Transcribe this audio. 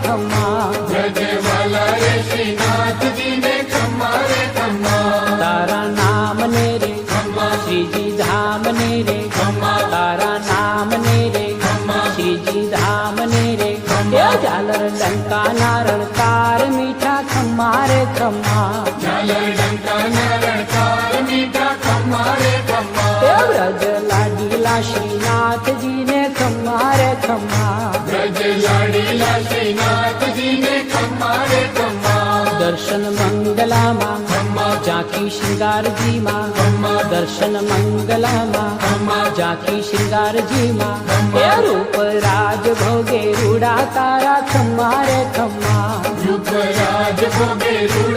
खम्मा ब्रजवाला रे श्रीनाथ जी ने खम्मा रे खम्मा तारा नाम ने रे खम्मा श्री जी धाम ने रे खम्मा तारा नाम ने रे खम्मा श्री जी धाम ने रे ये झालर डंका नारळ तार मीठा खम्मा रे खम्मा झालर डंका नारळ तार मीठा खम्मा रे खम्मा ये ब्रज लाडीला श्रीनाथ जी ने खम्मा रे खम्मा ब्रज लाडीला श्रीनाथ जी ने खम्मा रे खम्मा दर्शन मंगला माँ खम्मा जाकी श्रृंगार जी माँ खम्मा दर्शन मंगला माँ खम्मा जाकी श्रृंगार जी माँ खम्मा ये रूप राज भोगे रूड़ा तारा खम्मा रे खम्मा रूप राज भोगे रूड़ा